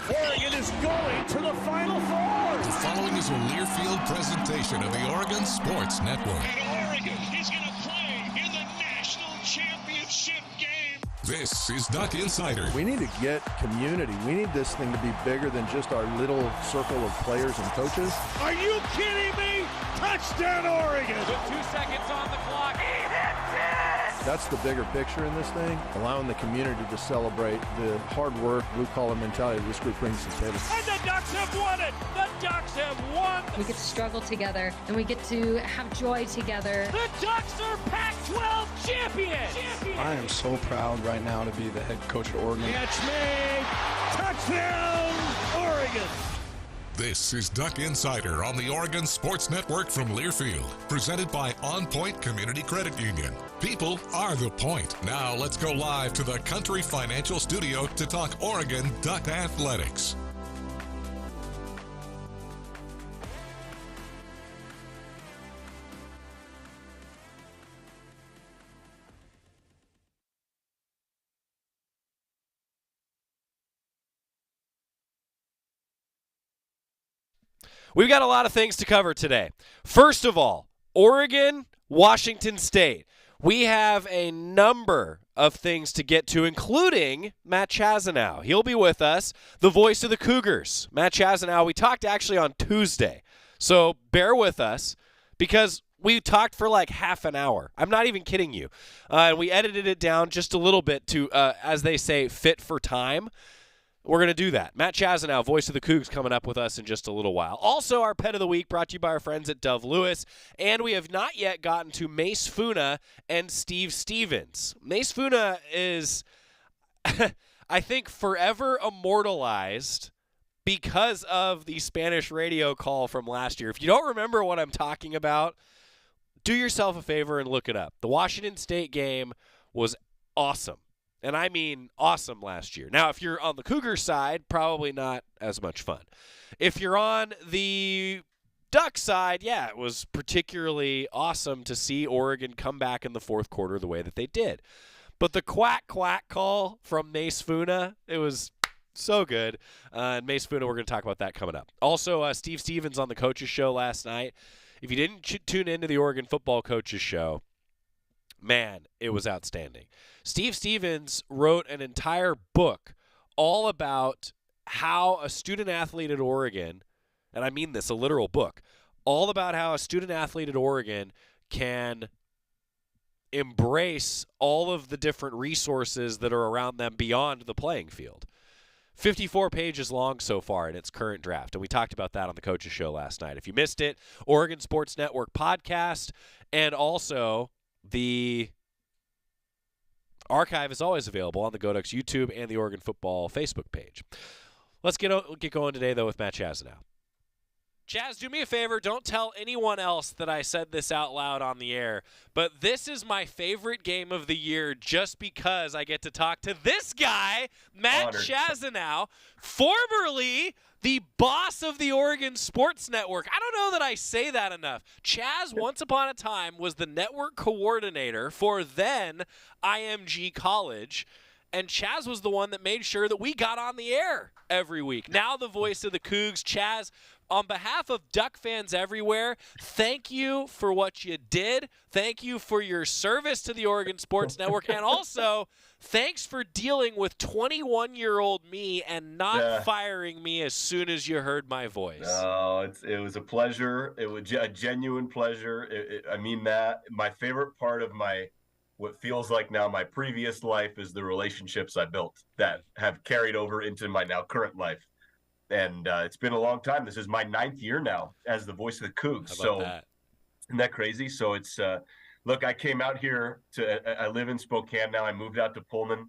Oregon is going to the Final Four. The following is a Learfield presentation of the Oregon Sports Network. And Oregon is going to play in the national championship game. This is Duck Insider. We need to get community. We need this thing to be bigger than just our little circle of players and coaches. Are you kidding me? Touchdown, Oregon. With 2 seconds on the clock. He hits it! That's the bigger picture in this thing, allowing the community to celebrate the hard work, blue-collar mentality this group brings to the table. And the Ducks have won it! The Ducks have won! We get to struggle together, and we get to have joy together. The Ducks are Pac-12 champions! I am so proud right now to be the head coach at Oregon. Catch made! Touchdown, Oregon! This is Duck Insider on the Oregon Sports Network from Learfield, presented by OnPoint Community Credit Union. People are the point. Now let's go live to the Country Financial Studio to talk Oregon Duck Athletics. We've got a lot of things to cover today. First of all, Oregon, Washington State. We have a number of things to get to, including Matt Chazanow. He'll be with us, the voice of the Cougars. Matt Chazanow, we talked actually on Tuesday, so bear with us because we talked for like half an hour. I'm not even kidding you. And we edited it down just a little bit to, as they say, fit for time. We're going to do that. Matt Chazanow, voice of the Cougs, coming up with us in just a little while. Also, our Pet of the Week brought to you by our friends at Dove Lewis. And we have not yet gotten to Mace Funa and Steve Stevens. Mace Funa is, I think, forever immortalized because of the Spanish radio call from last year. If you don't remember what I'm talking about, do yourself a favor and look it up. The Washington State game was awesome. And I mean awesome last year. Now, if you're on the Cougar side, probably not as much fun. If you're on the Duck side, yeah, it was particularly awesome to see Oregon come back in the fourth quarter the way that they did. But the quack call from Mace Funa, it was so good. And Mace Funa, we're going to talk about that coming up. Also, Steve Stevens on the Coaches Show last night. If you didn't tune into the Oregon Football Coaches Show, man, it was outstanding. Steve Stevens wrote an entire book all about how a student athlete at Oregon, and I mean this, a literal book, all about how a student athlete at Oregon can embrace all of the different resources that are around them beyond the playing field. 54 pages long so far in its current draft, and we talked about that on the Coaches Show last night. If you missed it, Oregon Sports Network podcast, and also the archive is always available on the Goducks YouTube and the Oregon Football Facebook page. Let's get going today, though, with Matt Chazanow. Chaz, do me a favor. Don't tell anyone else that I said this out loud on the air, but this is my favorite game of the year just because I get to talk to this guy, Matt Chazanow, formerly the boss of the Oregon Sports Network. I don't know that I say that enough. Chaz, once upon a time, was the network coordinator for then IMG College, and Chaz was the one that made sure that we got on the air every week. Now the voice of the Cougs. Chaz, on behalf of Duck fans everywhere, thank you for what you did. Thank you for your service to the Oregon Sports Network. And also, thanks for dealing with 21-year-old me and not firing me as soon as you heard my voice. No, it was a pleasure. It was a genuine pleasure. I mean that. My favorite part of what feels like now my previous life is the relationships I built that have carried over into my now current life. And it's been a long time. This is my 9th year now as the voice of the Cougs. So isn't that crazy? So it's look, I came out here I live in Spokane now. I moved out to Pullman.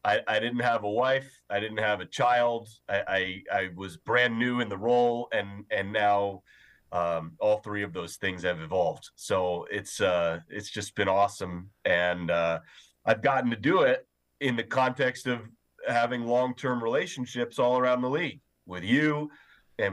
I didn't have a wife. I didn't have a child. I was brand new in the role, and now all three of those things have evolved. So it's just been awesome. And I've gotten to do it in the context of having long-term relationships all around the league with you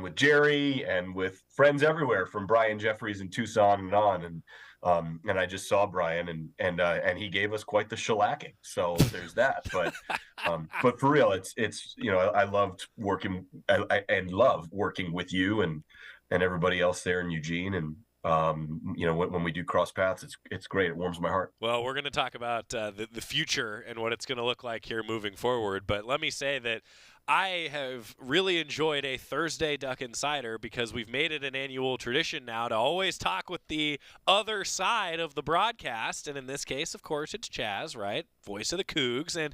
with Jerry and with friends everywhere, from Brian Jeffries in Tucson and on. And I just saw Brian, and he gave us quite the shellacking. So there's that. But for real, it's I loved working and love working with you and everybody else there in Eugene. And when we do cross paths, it's great. It warms my heart. Well, we're going to talk about the future and what it's going to look like here moving forward. But let me say that I have really enjoyed a Thursday Duck Insider because we've made it an annual tradition now to always talk with the other side of the broadcast. And in this case, of course, it's Chaz, right? Voice of the Cougs. And,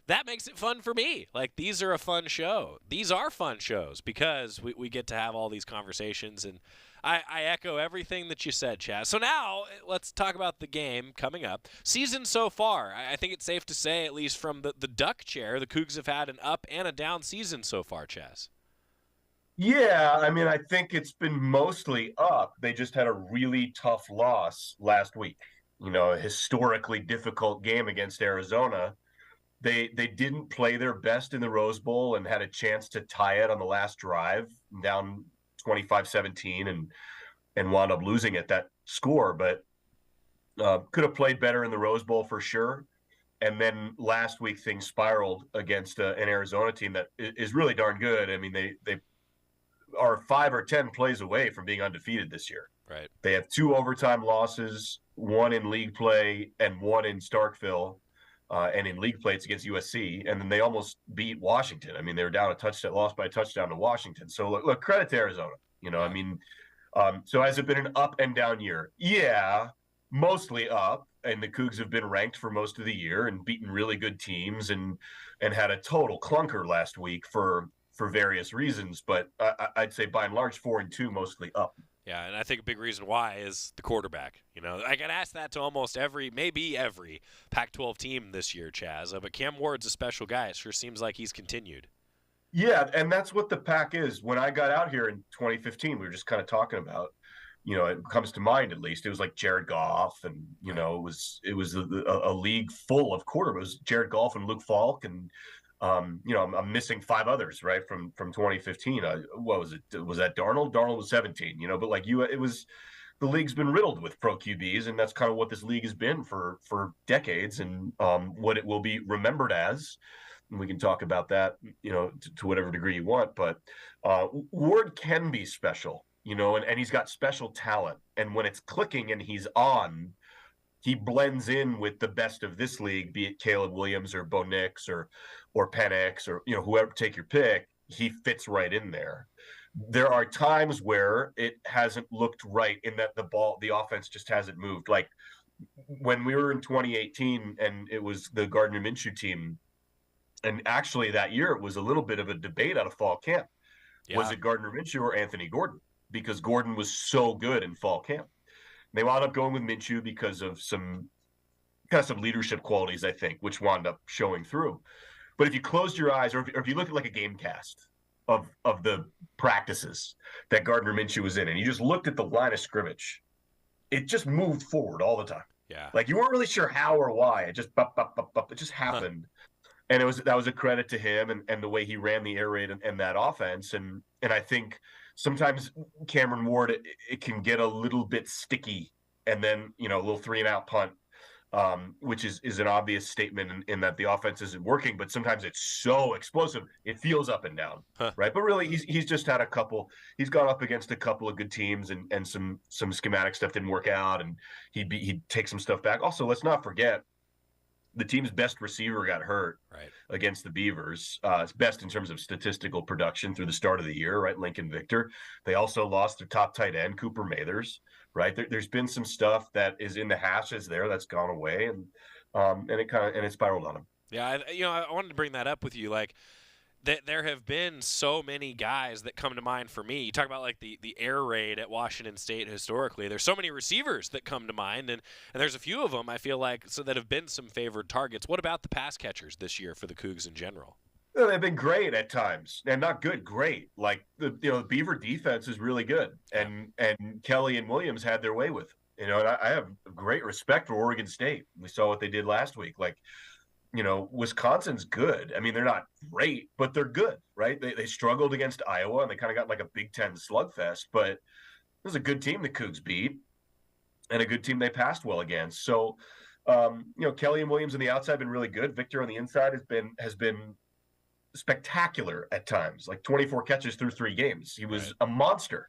that makes it fun for me. Like, these are a fun show. These are fun shows because we get to have all these conversations. And I echo everything that you said, Chaz. So now let's talk about the game coming up. Season so far, I think it's safe to say, at least from the Duck chair, the Cougs have had an up and a down season so far, Chaz. Yeah, I mean, I think it's been mostly up. They just had a really tough loss last week. A historically difficult game against Arizona. They didn't play their best in the Rose Bowl and had a chance to tie it on the last drive, down 25-17, and wound up losing at that score. But could have played better in the Rose Bowl for sure. And then last week things spiraled against an Arizona team that is really darn good. I mean, they are 5 or 10 plays away from being undefeated this year. Right. They have 2 overtime losses, 1 in league play and 1 in Starkville. And in league play, it's against USC, and then they almost beat Washington. I mean, they were down lost by a touchdown to Washington. So look, credit to Arizona. I mean, so has it been an up and down year? Yeah, mostly up, and the Cougs have been ranked for most of the year and beaten really good teams and had a total clunker last week for various reasons. But I'd say by and large 4-2, mostly up. Yeah, and I think a big reason why is the quarterback. I got asked that to almost maybe every Pac-12 team this year, Chaz. But Cam Ward's a special guy. It sure seems like he's continued. Yeah, and that's what the Pac is. When I got out here in 2015, we were just kind of talking about, it comes to mind at least. It was like Jared Goff, and it was a league full of quarterbacks. It was Jared Goff and Luke Falk, and I'm missing 5 others, right, from 2015. What was it? Was that Darnold? Darnold was 17, but it was, the league's been riddled with pro QBs, and that's kind of what this league has been for decades, and what it will be remembered as. And we can talk about that, to whatever degree you want. But Ward can be special, and he's got special talent. And when it's clicking and he's on, he blends in with the best of this league, be it Caleb Williams or Bo Nix or Penix or whoever, take your pick. He fits right in there. There are times where it hasn't looked right in that the offense just hasn't moved. Like when we were in 2018 and it was the Gardner Minshew team, and actually that year it was a little bit of a debate out of fall camp. Yeah. Was it Gardner Minshew or Anthony Gordon? Because Gordon was so good in fall camp. They wound up going with Minshew because of some leadership qualities, I think, which wound up showing through. But if you closed your eyes, or if you look at like a game cast of the practices that Gardner Minshew was in, and you just looked at the line of scrimmage, it just moved forward all the time. Yeah, like you weren't really sure how or why. It just it just happened. And that was a credit to him and the way he ran the air raid and that offense. And I think sometimes Cameron Ward, it can get a little bit sticky, and then a little 3-and-out punt, which is an obvious statement in that the offense isn't working. But sometimes it's so explosive, it feels up and down, right? But really, he's just had a couple. He's gone up against a couple of good teams, and some schematic stuff didn't work out, and he'd take some stuff back. Also, let's not forget, the team's best receiver got hurt against the Beavers. It's best in terms of statistical production through the start of the year, right? Lincoln Victor. They also lost their top tight end, Cooper Mathers, right? There's been some stuff that is in the hashes there that's gone away, and it spiraled on them. Yeah, I wanted to bring that up with you, like. There have been so many guys that come to mind for me. You talk about like the air raid at Washington State historically. There's so many receivers that come to mind, and there's a few of them I feel like that have been some favored targets. What about the pass catchers this year for the Cougs in general? They've been great at times, and not good, great. Like the Beaver defense is really good, and Kelly and Williams had their way with. And I have great respect for Oregon State. We saw what they did last week. Like, Wisconsin's good. I mean, they're not great, but they're good, right? They struggled against Iowa, and they kind of got like a Big Ten slugfest, but it was a good team the Cougs beat and a good team they passed well against. So, Kelly and Williams on the outside have been really good. Victor on the inside has been spectacular at times, like 24 catches through 3 games. He was a monster,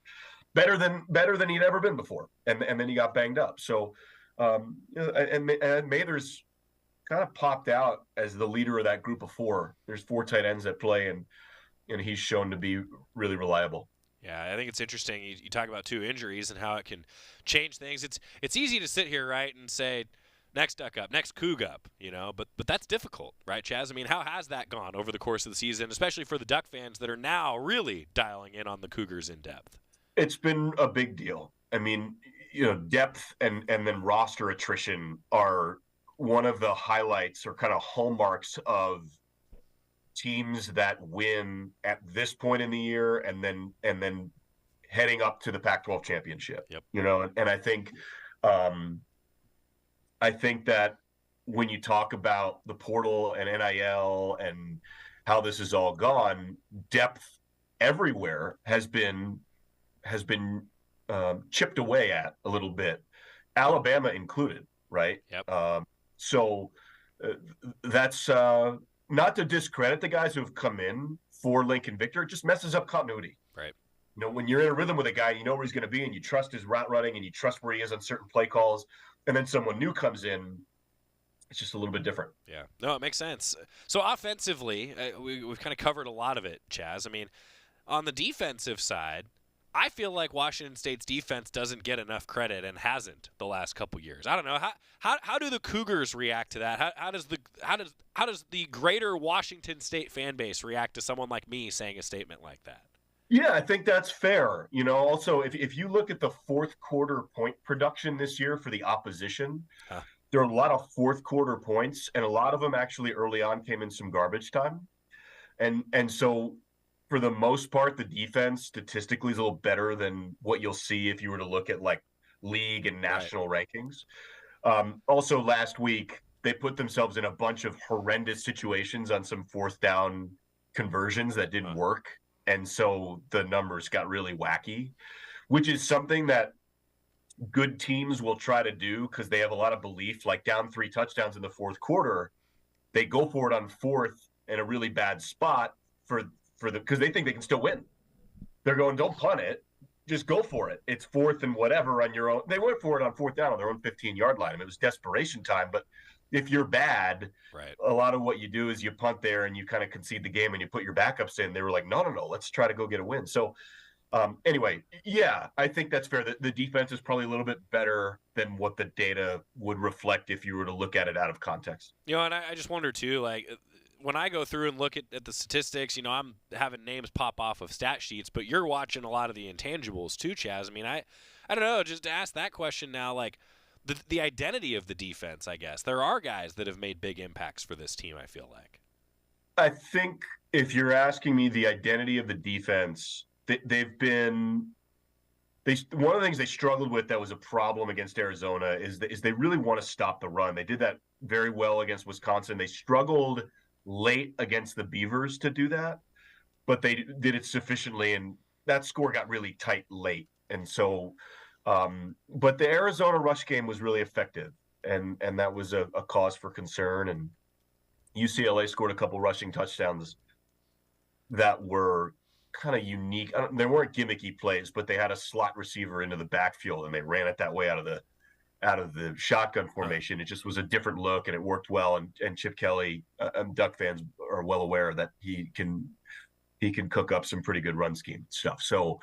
better than he'd ever been before. And then he got banged up. So, and Mather's kind of popped out as the leader of that group of 4. There's 4 tight ends that play, and he's shown to be really reliable. Yeah, I think it's interesting. You talk about 2 injuries and how it can change things. It's easy to sit here, right, and say, next Duck up, next Coug up, but that's difficult, right, Chaz? I mean, how has that gone over the course of the season, especially for the Duck fans that are now really dialing in on the Cougars in depth? It's been a big deal. I mean, depth and then roster attrition are one of the highlights or kind of hallmarks of teams that win at this point in the year and then heading up to the Pac-12 championship. Yep. And I think that when you talk about the portal and NIL and how this has all gone, depth everywhere has been chipped away at a little bit, Alabama included, right? Yep. So that's not to discredit the guys who have come in for Lincoln Victor. It just messes up continuity. Right. When you're in a rhythm with a guy, you know where he's going to be, and you trust his route running, and you trust where he is on certain play calls, and then someone new comes in, it's just a little bit different. Yeah. No, it makes sense. So offensively, we've kind of covered a lot of it, Chaz. I mean, on the defensive side, I feel like Washington State's defense doesn't get enough credit and hasn't the last couple years. I don't know how do the Cougars react to that? How does the greater Washington State fan base react to someone like me saying a statement like that? Yeah, I think that's fair. Also, if you look at the fourth quarter point production this year for the opposition, there are a lot of fourth quarter points, and a lot of them actually early on came in some garbage time. And so for the most part, the defense statistically is a little better than what you'll see if you were to look at like league and national rankings. Also last week, they put themselves in a bunch of horrendous situations on some 4th down conversions that didn't work. And so the numbers got really wacky, which is something that good teams will try to do because they have a lot of belief, like down 3 touchdowns in the 4th quarter. They go for it on 4th in a really bad spot because they think they can still win. They're going, don't punt it. Just go for it. It's 4th and whatever on your own. They went for it on 4th down on their own 15-yard line. I mean, it was desperation time, but if you're bad, a lot of what you do is you punt there and you kind of concede the game and you put your backups in. They were like, no, let's try to go get a win. So anyway, yeah, I think that's fair. The defense is probably a little bit better than what the data would reflect if you were to look at it out of context. And I just wonder too, like when I go through and look at the statistics, I'm having names pop off of stat sheets, but you're watching a lot of the intangibles too, Chaz. I mean, I don't know, just to ask that question now, like the identity of the defense, I guess. There are guys that have made big impacts for this team, I feel like. I think if you're asking me the identity of the defense, one of the things they struggled with that was a problem against Arizona is they really want to stop the run. They did that very well against Wisconsin. They struggled late against the Beavers to do that, but they did it sufficiently, and that score got really tight late. And so but the Arizona rush game was really effective, and that was a cause for concern. And UCLA scored a couple rushing touchdowns that were kind of unique. They weren't gimmicky plays, but they had a slot receiver into the backfield, and they ran it that way out of the shotgun formation. It just was a different look, and it worked well. And Chip Kelly, Duck fans are well aware that he can cook up some pretty good run scheme stuff. So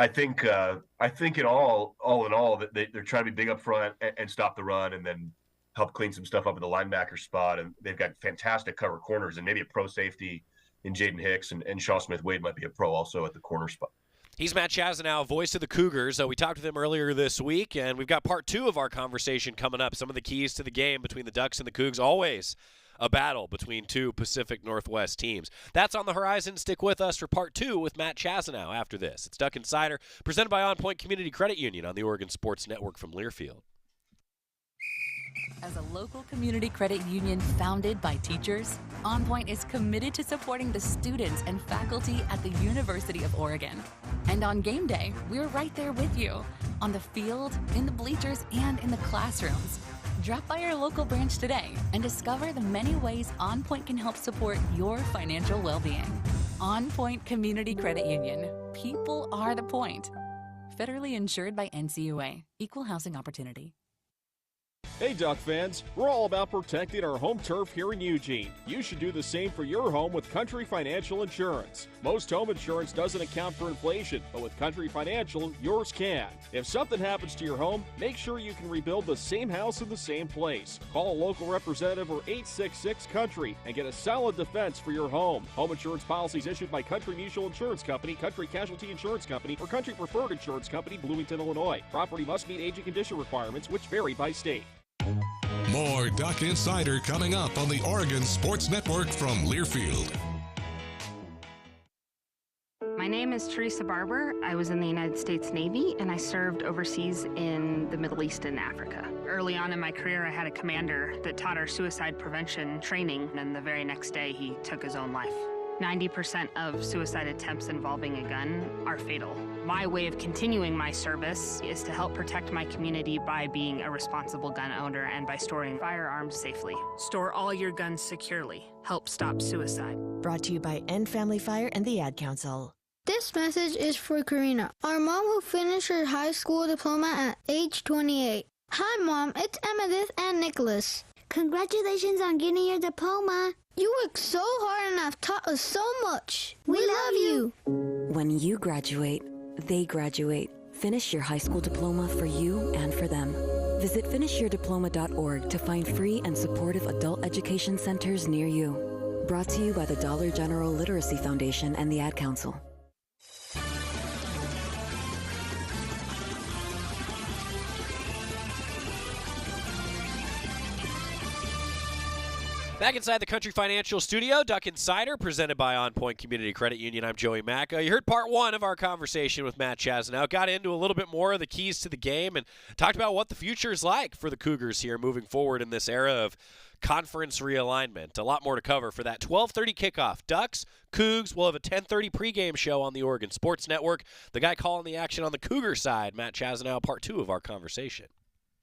I think in all in all that they're trying to be big up front and stop the run, and then help clean some stuff up at the linebacker spot. And they've got fantastic cover corners and maybe a pro safety in Jaden Hicks, and Shaw Smith-Wade might be a pro also at the corner spot. He's Matt Chazanow, voice of the Cougars. We talked with him earlier this week, and we've got part 2 of our conversation coming up. Some of the keys to the game between the Ducks and the Cougs. Always a battle between 2 Pacific Northwest teams. That's on the horizon. Stick with us for part 2 with Matt Chazanow after this. It's Duck Insider, presented by OnPoint Community Credit Union on the Oregon Sports Network from Learfield. As a local community credit union founded by teachers, OnPoint is committed to supporting the students and faculty at the University of Oregon. And on game day, we're right there with you, on the field, in the bleachers, and in the classrooms. Drop by our local branch today and discover the many ways OnPoint can help support your financial well-being. OnPoint Community Credit Union. People are the point. Federally insured by NCUA. Equal housing opportunity. Hey Duck fans, we're all about protecting our home turf here in Eugene. You should do the same for your home with Country Financial Insurance. Most home insurance doesn't account for inflation, but with Country Financial, yours can. If something happens to your home, make sure you can rebuild the same house in the same place. Call a local representative or 866-COUNTRY and get a solid defense for your home. Home insurance policies issued by Country Mutual Insurance Company, Country Casualty Insurance Company, or Country Preferred Insurance Company, Bloomington, Illinois. Property must meet age and condition requirements, which vary by state. More Duck Insider coming up on the Oregon Sports Network from Learfield. My name is Teresa Barber. I was in the United States Navy, and I served overseas in the Middle East and Africa. Early on in my career, I had a commander that taught our suicide prevention training, and the very next day, he took his own life. 90% of suicide attempts involving a gun are fatal. My way of continuing my service is to help protect my community by being a responsible gun owner and by storing firearms safely. Store all your guns securely. Help stop suicide. Brought to you by End Family Fire and the Ad Council. This message is for Karina, our mom who finished her high school diploma at age 28. Hi, Mom. It's Emmettith and Nicholas. Congratulations on getting your diploma. You worked so hard and have taught us so much. We love you. When you graduate, they graduate. Finish your high school diploma for you and for them. Visit finishyourdiploma.org to find free and supportive adult education centers near you. Brought to you by the Dollar General Literacy Foundation and the Ad Council. Back inside the Country Financial Studio, Duck Insider, presented by OnPoint Community Credit Union. I'm Joey Macea. You heard part one of our conversation with Matt Chazanow. Got into a little bit more of the keys to the game and talked about what the future is like for the Cougars here moving forward in this era of conference realignment. A lot more to cover for that 12:30 kickoff. Ducks, Cougs will have a 10:30 pregame show on the Oregon Sports Network. The guy calling the action on the Cougar side, Matt Chazanow, part two of our conversation.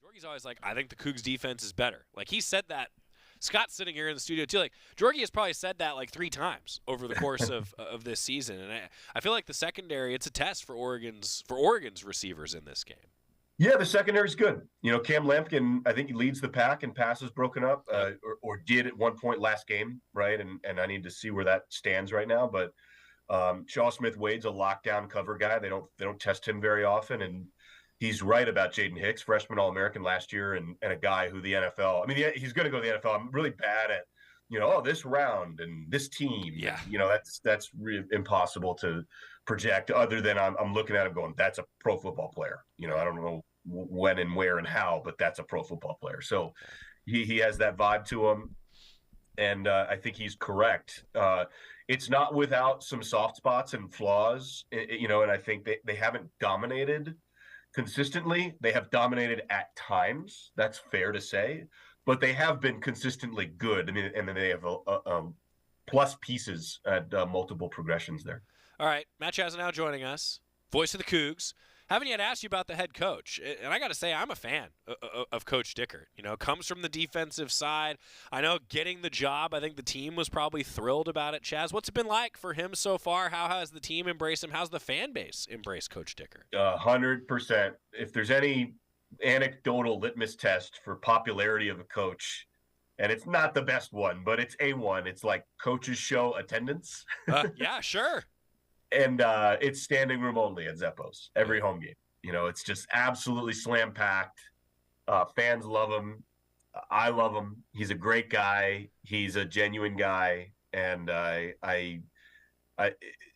Jorgie's always like, I think the Cougs defense is better. Like, he said that. Scott's sitting here in the studio, too. Like, Jorgie has probably said that like 3 times over the course of this season. And I feel like the secondary, it's a test for Oregon's receivers in this game. Yeah, the secondary's good. You know, Cam Lampkin, I think he leads the pack in passes broken up, or did at one point last game, right? And I need to see where that stands right now. But Shaw Smith-Wade's a lockdown cover guy. They don't test him very often, and he's right about Jaden Hicks, freshman All-American last year, and a guy who the NFL – I mean, he's going to go to the NFL. I'm really bad at, this round and this team. Yeah. That's really impossible to project other than I'm looking at him going, that's a pro football player. I don't know when and where and how, but that's a pro football player. So he has that vibe to him, and I think he's correct. It's not without some soft spots and flaws, and I think they haven't dominated – consistently. They have dominated at times. That's fair to say, but they have been consistently good. I mean, and then they have plus pieces at multiple progressions there. All right, Matt Chazanow joining us, voice of the Cougs. Haven't yet asked you about the head coach, and I got to say I'm a fan of Coach Dickert. Comes from the defensive side. I know getting the job, I think the team was probably thrilled about it. Chaz, what's it been like for him so far? How has the team embraced him? How's the fan base embraced Coach Dickert? 100%. If there's any anecdotal litmus test for popularity of a coach, and it's not the best one, but it's A1, it's like coaches show attendance. Yeah, sure. And it's standing room only at Zeppos every home game. It's just absolutely slam packed. Fans love him. I love him. He's a great guy. He's a genuine guy. And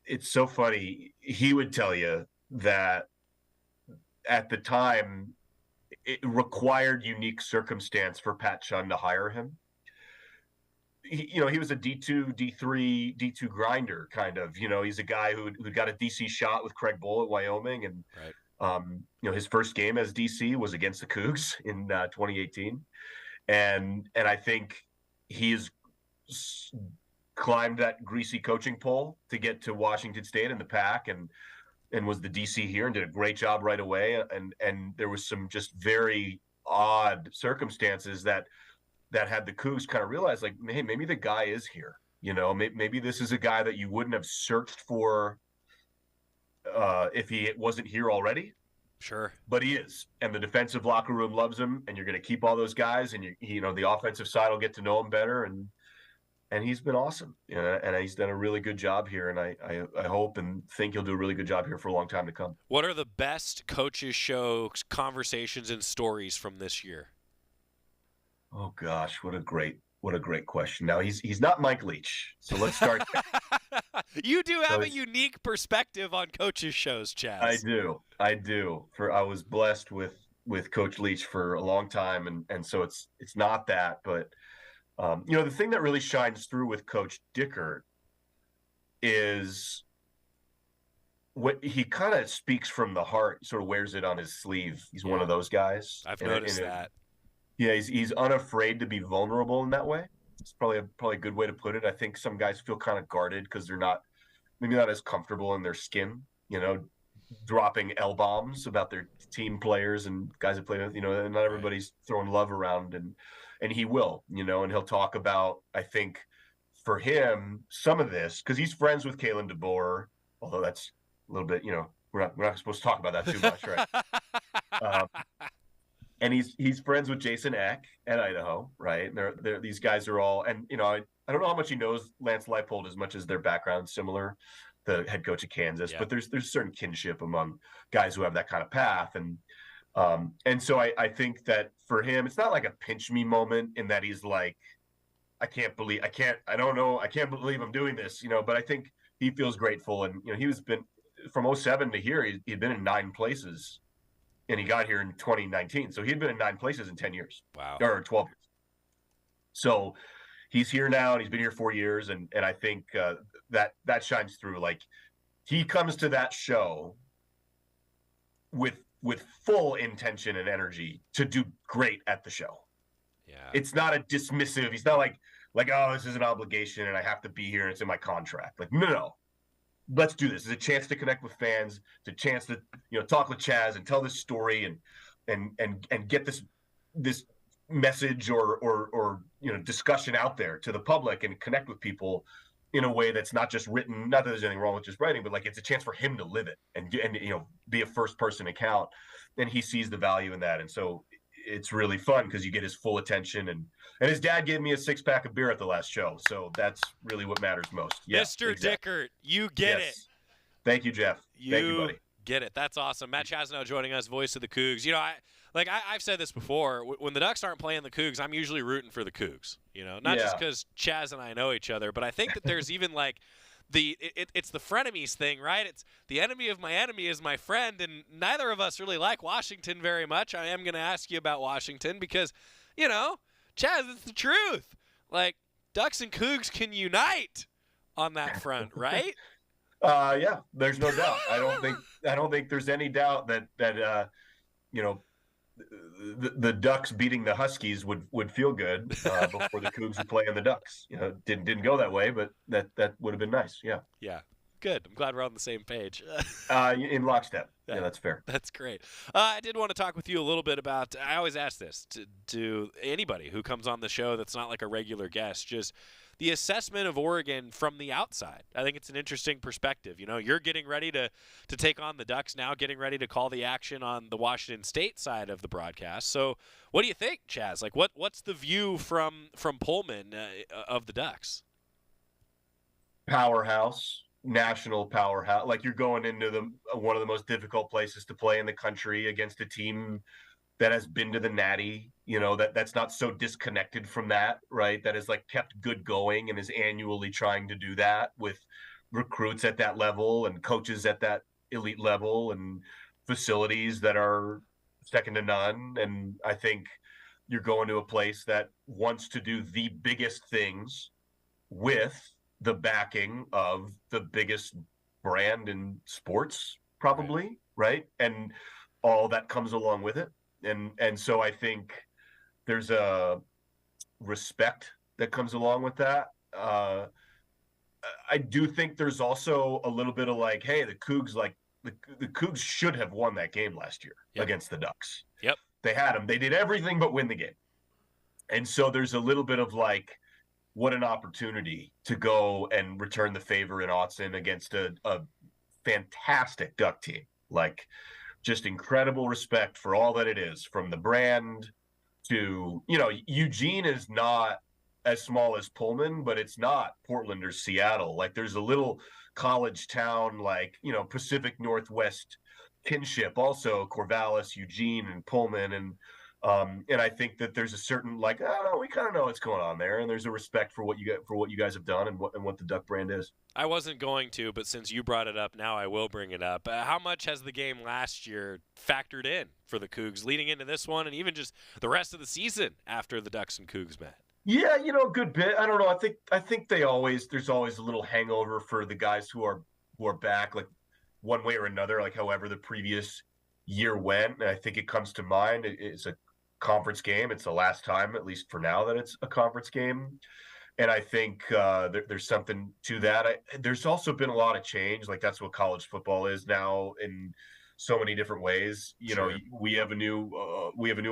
it's so funny. He would tell you that at the time it required unique circumstance for Pat Chun to hire him. He was a D2, D3, D2 grinder kind of. He's a guy who got a DC shot with Craig Bull at Wyoming, and right. His first game as DC was against the Cougs in 2018, And I think he's climbed that greasy coaching pole to get to Washington State in the Pac, and was the DC here and did a great job right away. And there was some just very odd circumstances that had the Cougs kind of realize, like, hey, maybe the guy is here. Maybe this is a guy that you wouldn't have searched for if he wasn't here already. Sure. But he is. And the defensive locker room loves him, and you're going to keep all those guys, and the offensive side will get to know him better. And he's been awesome. And he's done a really good job here. And I hope and think he'll do a really good job here for a long time to come. What are the best coaches show conversations and stories from this year? Oh gosh, what a great question. Now he's not Mike Leach, so let's start there. You do have a unique perspective on coaches shows, Chaz. I do. I was blessed with Coach Leach for a long time, and so it's not that, but the thing that really shines through with Coach Dickert is what he kind of speaks from the heart, sort of wears it on his sleeve. He's one of those guys. I've noticed that. Yeah, he's unafraid to be vulnerable in that way. It's probably a good way to put it. I think some guys feel kind of guarded because they're maybe not as comfortable in their skin, dropping L-bombs about their team players and guys that play with, and not everybody's throwing love around, and he will, and he'll talk about, I think for him, some of this, because he's friends with Kalen DeBoer, although that's a little bit, we're not supposed to talk about that too much, right? And he's friends with Jason Eck at Idaho, right? And these guys are all, and I don't know how much he knows Lance Leipold as much as their background's similar, the head coach of Kansas, but there's certain kinship among guys who have that kind of path, and so I think that for him, it's not like a pinch me moment in that he's like, I can't believe I'm doing this, but I think he feels grateful, and he was been from 2007 to here, he'd been in 9 places. And he got here in 2019. So he'd been in 9 places in 10 years. Wow. Or 12 years. So he's here now, and he's been here 4 years. And I think that shines through. Like, he comes to that show with full intention and energy to do great at the show. Yeah. It's not a dismissive. He's not like, oh, this is an obligation and I have to be here and it's in my contract. Like, no. Let's do this. It's a chance to connect with fans. It's a chance to, talk with Chaz and tell this story and get this message or discussion out there to the public and connect with people in a way that's not just written. Not that there's anything wrong with just writing, but like it's a chance for him to live it and be a first person account. And he sees the value in that. And so it's really fun because you get his full attention, and his dad gave me a 6-pack of beer at the last show, so that's really what matters most. Yeah, Mr. Exactly. Dickert, you get it. Thank you, Jeff. Thank you, buddy. Get it. That's awesome. Matt Chazanow joining us, voice of the Cougs. I've said this before. When the Ducks aren't playing the Cougs, I'm usually rooting for the Cougs. Not just because Chaz and I know each other, but I think that there's even like it's the frenemies thing, right? It's the enemy of my enemy is my friend, and neither of us really like Washington very much. I am going to ask you about Washington because, Chaz, it's the truth. Like, Ducks and Cougs can unite on that front, right? Yeah, there's no doubt. I don't think there's any doubt that the Ducks beating the Huskies would feel good before the Cougs would play in the Ducks. Didn't go that way, but that would have been nice. Yeah. Yeah. Good. I'm glad we're on the same page. In lockstep. Yeah, that's fair. That's great. I did want to talk with you a little bit about, I always ask this to anybody who comes on the show that's not like a regular guest, just the assessment of Oregon from the outside. I think it's an interesting perspective. You're getting ready to take on the Ducks now, getting ready to call the action on the Washington State side of the broadcast. So what do you think, Chaz? Like, what's the view from Pullman of the Ducks? Powerhouse. National powerhouse. Like, you're going into one of the most difficult places to play in the country against a team that has been to the Natty, that's not so disconnected from that, right? That has like kept good going and is annually trying to do that with recruits at that level and coaches at that elite level and facilities that are second to none. And I think you're going to a place that wants to do the biggest things with the backing of the biggest brand in sports, probably, right? And all that comes along with it. And so I think there's a respect that comes along with that. I do think there's also a little bit of like, hey, the Cougs, like the Cougs should have won that game last year against the Ducks. Yep. They had them. They did everything but win the game. And so there's a little bit of like, what an opportunity to go and return the favor in Autzen against a fantastic Duck team. Like, just incredible respect for all that it is, from the brand to, Eugene is not as small as Pullman, but it's not Portland or Seattle. Like, there's a little college town, like, Pacific Northwest kinship, also Corvallis, Eugene, and Pullman. And I think that there's a certain, like, we kind of know what's going on there, and there's a respect for what you guys have done and what the Duck brand is. I wasn't going to, but since you brought it up, now I will bring it up. How much has the game last year factored in for the Cougs leading into this one, and even just the rest of the season after the Ducks and Cougs met? Yeah, a good bit. I don't know. I think there's always a little hangover for the guys who are back, like one way or another, like however the previous year went. And I think it comes to mind. It's a conference game. It's the last time, at least for now, that it's a conference game. And I think there's something to that. There's also been a lot of change. Like, that's what college football is now in so many different ways. Sure. We have a new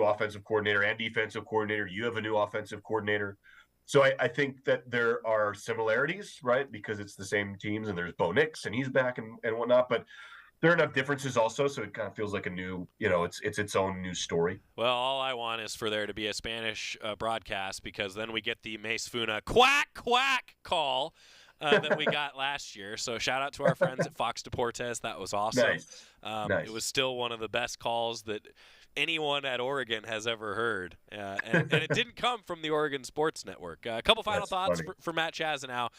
offensive coordinator and defensive coordinator. You have a new offensive coordinator. So I think that there are similarities, right? Because it's the same teams, and there's Bo Nix and he's back and whatnot. But there are enough differences also, so it kind of feels like a new, it's its own new story. Well, all I want is for there to be a Spanish broadcast, because then we get the Mace Funa quack, quack call that we got last year. So shout out to our friends at Fox Deportes. That was awesome. Nice. It was still one of the best calls that anyone at Oregon has ever heard. And it didn't come from the Oregon Sports Network. A couple final thoughts for Matt Chazanow.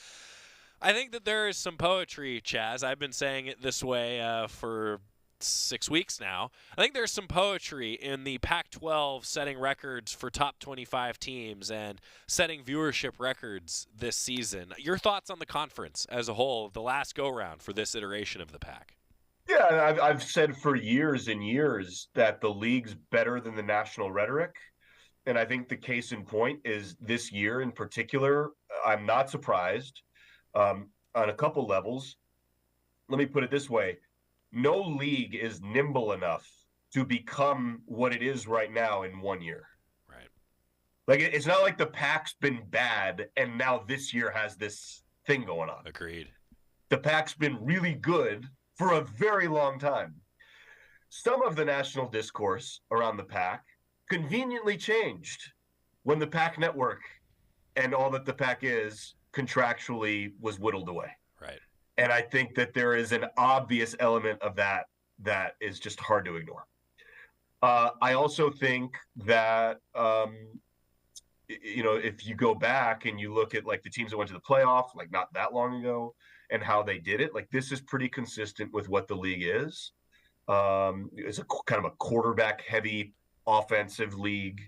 I think that there is some poetry, Chaz. I've been saying it this way for 6 weeks now. I think there's some poetry in the Pac-12 setting records for top 25 teams and setting viewership records this season. Your thoughts on the conference as a whole, the last go-round for this iteration of the Pac? Yeah, I've said for years and years that the league's better than the national rhetoric. And I think the case in point is this year in particular. I'm not surprised. On a couple levels. Let me put it this way. No league is nimble enough to become what it is right now in 1 year. Right. Like, it's not like the Pac's been bad and now this year has this thing going on. Agreed. The Pac's been really good for a very long time. Some of the national discourse around the Pac conveniently changed when the Pac network and all that the Pac is contractually was whittled away. Right. And I think that there is an obvious element of that is just hard to ignore. I also think that, if you go back and you look at like the teams that went to the playoff, like not that long ago, and how they did it, like this is pretty consistent with what the league is. It's a kind of a quarterback heavy offensive league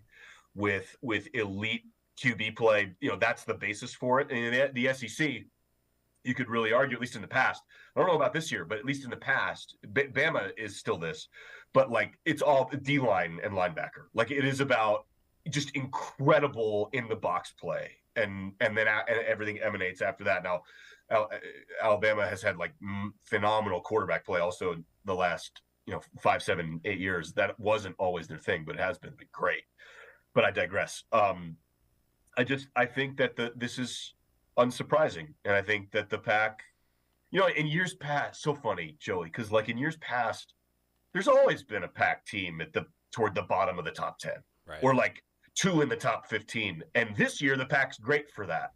with elite QB play. That's the basis for it. And the SEC, you could really argue, at least in the past, I don't know about this year, but at least in the past, Bama is still this, but like it's all D-line and linebacker. Like it is about just incredible in the box play. And then everything emanates after that. Now, Alabama has had like phenomenal quarterback play also the last, 5, 7, 8 years. That wasn't always their thing, but it has been great. But I digress. I think that this is unsurprising. And I think that the Pac, in years past, so funny, Joey, because like in years past, there's always been a Pac team toward the bottom of the top 10, right, or like 2 in the top 15. And this year, the Pac's great for that.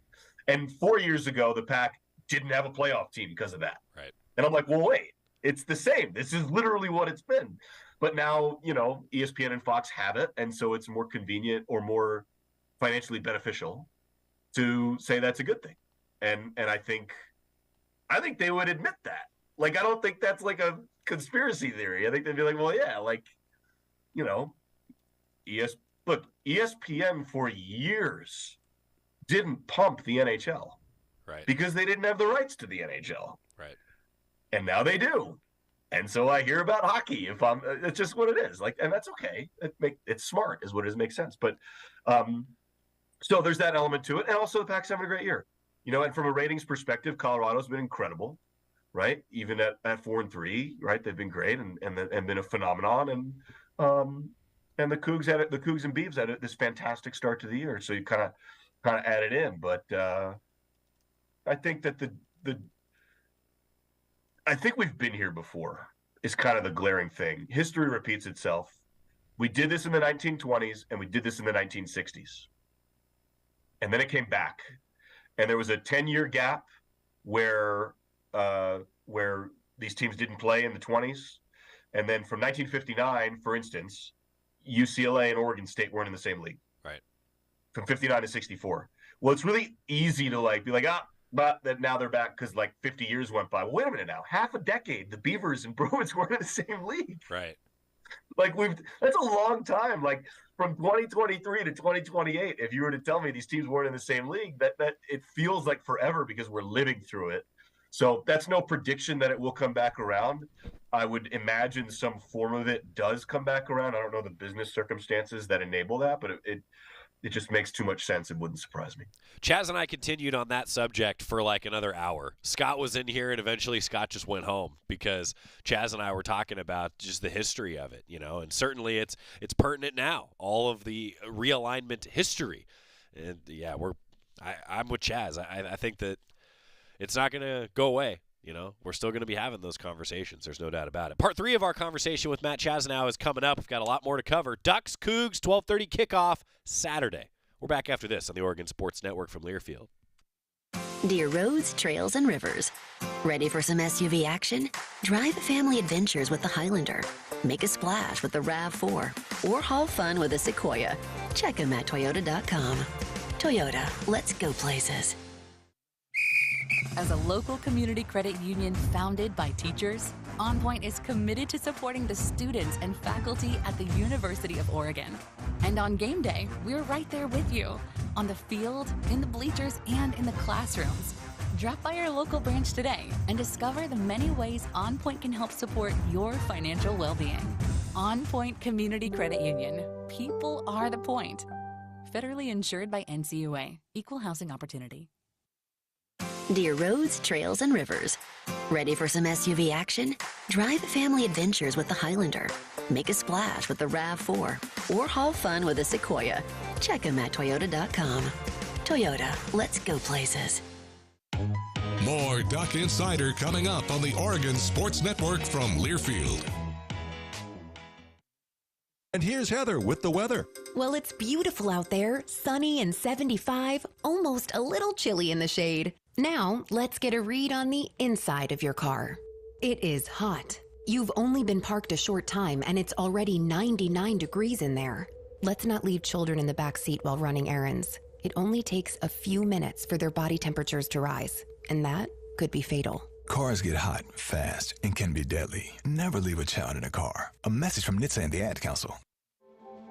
And 4 years ago, the Pac didn't have a playoff team because of that. Right. And I'm like, well, wait, it's the same. This is literally what it's been. But now, ESPN and Fox have it. And so it's more convenient or more financially beneficial to say that's a good thing. And I think they would admit that. Like, I don't think that's like a conspiracy theory. I think they'd be like, well, yeah, like, ESPN for years didn't pump the NHL. Right. Because they didn't have the rights to the NHL. Right. And now they do. And so I hear about hockey it's just what it is. Like, and that's okay. It's smart is what it is, makes sense. But So there's that element to it. And also the Pac-'s having a great year. And from a ratings perspective, Colorado's been incredible, right? Even at 4-3, right? They've been great and been a phenomenon. And the Cougs and Beavs had this fantastic start to the year. So you kind of add it in. But I think that I think we've been here before is kind of the glaring thing. History repeats itself. We did this in the 1920s and we did this in the 1960s. And then it came back. And there was a 10-year gap where these teams didn't play in the 20s. And then from 1959, for instance, UCLA and Oregon State weren't in the same league. Right. From 59 to 64. Well, it's really easy to be like, but that now they're back because 50 years went by. Well, wait a minute now. Half a decade, the Beavers and Bruins weren't in the same league. Right. That's a long time. From 2023 to 2028, if you were to tell me these teams weren't in the same league, that it feels like forever because we're living through it. So that's no prediction that it will come back around. I would imagine some form of it does come back around. I don't know the business circumstances that enable that, but it just makes too much sense. It wouldn't surprise me. Chaz and I continued on that subject for another hour. Scott was in here, and eventually Scott just went home because Chaz and I were talking about just the history of it, and certainly it's pertinent now, all of the realignment history. And, yeah, I'm with Chaz. I think that it's not going to go away. We're still going to be having those conversations. There's no doubt about it. Part 3 of our conversation with Matt Chazanow is coming up. We've got a lot more to cover. Ducks, Cougs, 12:30 kickoff Saturday. We're back after this on the Oregon Sports Network from Learfield. Dear roads, trails, and rivers. Ready for some SUV action? Drive family adventures with the Highlander. Make a splash with the RAV4. Or haul fun with a Sequoia. Check them at Toyota.com. Toyota, let's go places. As a local community credit union founded by teachers, OnPoint is committed to supporting the students and faculty at the University of Oregon. And on game day, we're right there with you, on the field, in the bleachers, and in the classrooms. Drop by our local branch today and discover the many ways OnPoint can help support your financial well-being. OnPoint Community Credit Union. People are the point. Federally insured by NCUA. Equal housing opportunity. Dear roads, trails, and rivers. Ready for some SUV action? Drive family adventures with the Highlander. Make a splash with the RAV4. Or haul fun with a Sequoia. Check them at Toyota.com. Toyota, let's go places. More Duck Insider coming up on the Oregon Sports Network from Learfield. And here's Heather with the weather. Well, it's beautiful out there, sunny and 75, almost a little chilly in the shade. Now, let's get a read on the inside of your car. It is hot. You've only been parked a short time and it's already 99 degrees in there. Let's not leave children in the back seat while running errands. It only takes a few minutes for their body temperatures to rise, and that could be fatal. Cars get hot, fast, and can be deadly. Never leave a child in a car. A message from NHTSA and the Ad Council.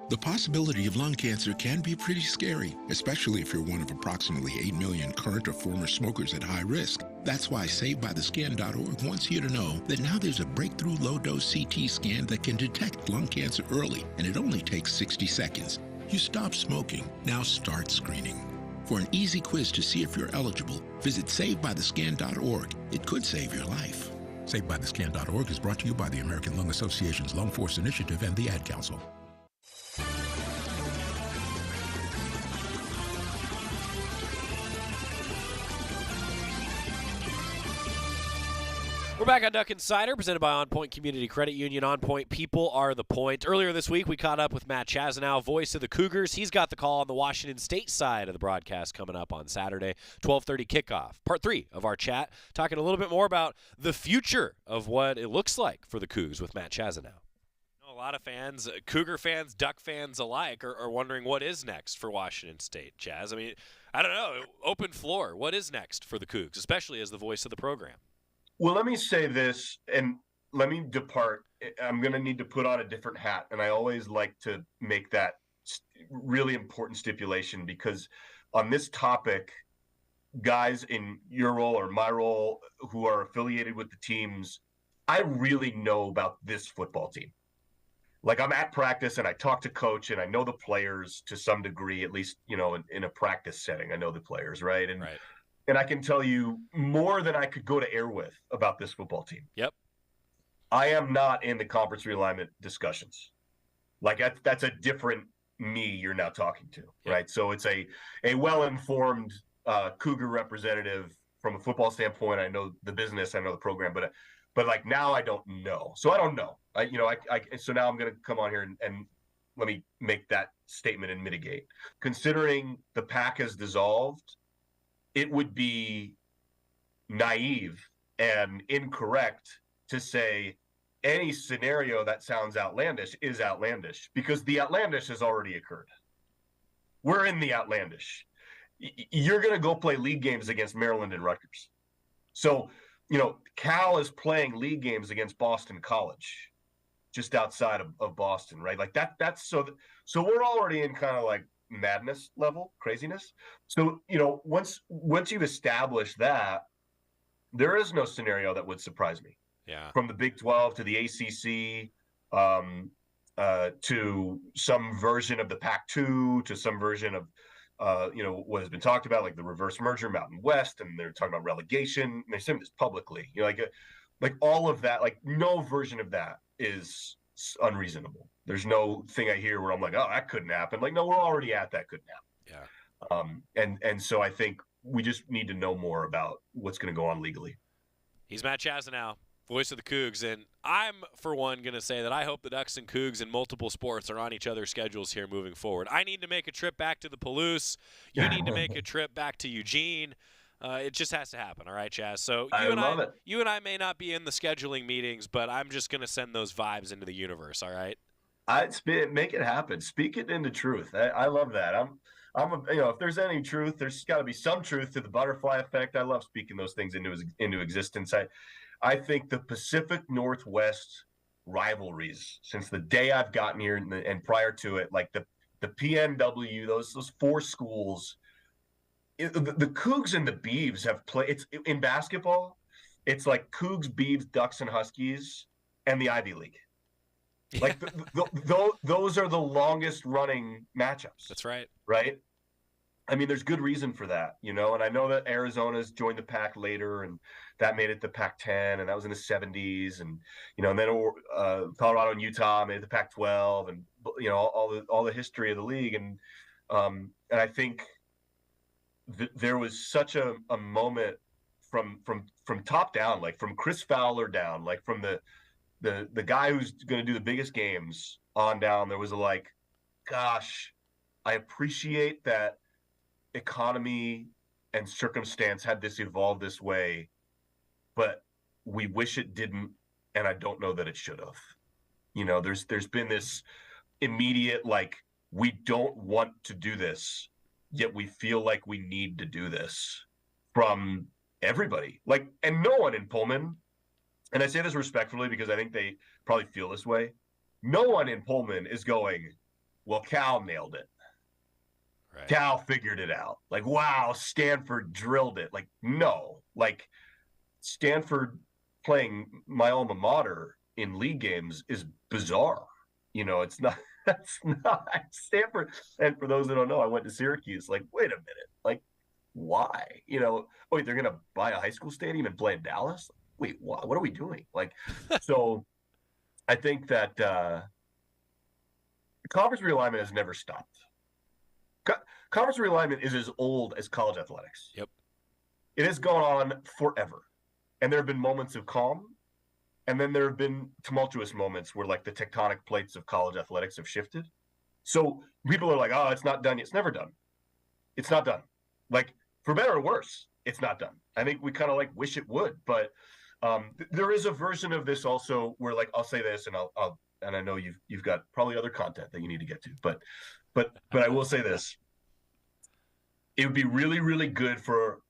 The possibility of lung cancer can be pretty scary, especially if you're one of approximately 8 million current or former smokers at high risk. That's why SaveByTheScan.org wants you to know that now there's a breakthrough low-dose CT scan that can detect lung cancer early, and it only takes 60 seconds. You stop smoking, now start screening. For an easy quiz to see if you're eligible, visit SaveByTheScan.org. It could save your life. SaveByTheScan.org is brought to you by the American Lung Association's Lung Force Initiative and the Ad Council. We're back on Duck Insider, presented by OnPoint Community Credit Union. OnPoint, people are the point. Earlier this week, we caught up with Matt Chazanow, voice of the Cougars. He's got the call on the Washington State side of the broadcast coming up on Saturday, 12:30 kickoff. Part 3 of our chat, talking a little bit more about the future of what it looks like for the Cougs with Matt Chazanow. A lot of fans, Cougar fans, Duck fans alike, are wondering what is next for Washington State, Chaz. I mean, I don't know, open floor. What is next for the Cougs, especially as the voice of the program? Well, let me say this, and let me depart. I'm going to need to put on a different hat, and I always like to make that really important stipulation because on this topic, guys in your role or my role who are affiliated with the teams, I really know about this football team. like I'm at practice and I talk to coach and I know the players to some degree, at least, in a practice setting, I know the players, right? And I can tell you more than I could go to air with about this football team. Yep. I am not in the conference realignment discussions. Like that's a different me you're now talking to, right? So it's a well-informed Cougar representative from a football standpoint. I know the business, I know the program, but like now I don't know. So I don't know. So now I'm going to come on here and let me make that statement and mitigate. Considering the pack has dissolved, it would be naive and incorrect to say any scenario that sounds outlandish is outlandish, because the outlandish has already occurred. We're in the outlandish. You're going to go play league games against Maryland and Rutgers. So, Cal is playing league games against Boston College, just outside of Boston, right? Like that's so we're already in kind of like madness level, craziness. So, once you've established that, there is no scenario that would surprise me. Yeah. From the Big 12 to the ACC, to some version of the Pac-2, to some version of, what has been talked about, like the reverse merger, Mountain West, and they're talking about relegation. And they're saying this publicly, like all of that, like no version of that is unreasonable. There's no thing I hear where I'm like, oh, that couldn't happen. Like, no, we're already at that couldn't happen. Yeah. And so I think we just need to know more about what's going to go on legally. He's Matt Chazanow, voice of the Cougs, and I'm, for one, going to say that I hope the Ducks and Cougs in multiple sports are on each other's schedules here moving forward. I need to make a trip back to the Palouse. You need to make a trip back to Eugene. It just has to happen, all right, Chaz? So you and I may not be in the scheduling meetings, but I'm just going to send those vibes into the universe, all right? Make it happen. Speak it into truth. I love that. If there's any truth, there's got to be some truth to the butterfly effect. I love speaking those things into existence. I think the Pacific Northwest rivalries, since the day I've gotten here and prior to it, like the PNW, those four schools, the Cougs and the Beavs have played. It's in basketball. It's like Cougs, Beavs, Ducks, and Huskies, and the Ivy League. Like those are the longest running matchups. That's right. Right. I mean, there's good reason for that, and I know that Arizona's joined the Pac later, and that made it the Pac-10, and that was in the 70s, and and then Colorado and Utah made it the Pac-12, and all the history of the league, and I think there was such a moment from top down, like from Chris Fowler down, like from the guy who's going to do the biggest games on down. There was gosh, I appreciate that economy and circumstance had this evolve this way, but we wish it didn't, and I don't know that it should have. There's been this immediate, we don't want to do this, yet we feel like we need to do this from everybody. And no one in Pullman, and I say this respectfully because I think they probably feel this way, no one in Pullman is going, well, Cal nailed it. Right. Cal figured it out. Wow, Stanford drilled it. No. Stanford playing my alma mater in league games is bizarre. It's not – that's not Stanford. And for those that don't know, I went to Syracuse. Wait a minute. Why? Wait, they're going to buy a high school stadium and play in Dallas? Wait, what are we doing? So I think that conference realignment has never stopped. Conference realignment is as old as college athletics. Yep. It has gone on forever. And there have been moments of calm, and then there have been tumultuous moments where the tectonic plates of college athletics have shifted. So people are like, oh, it's not done. It's never done. It's not done. For better or worse, it's not done. I think we kind of wish it would, but there is a version of this also where I'll say this, and I'll and I know you've got probably other content that you need to get to, but I will say this. It would be really, really good for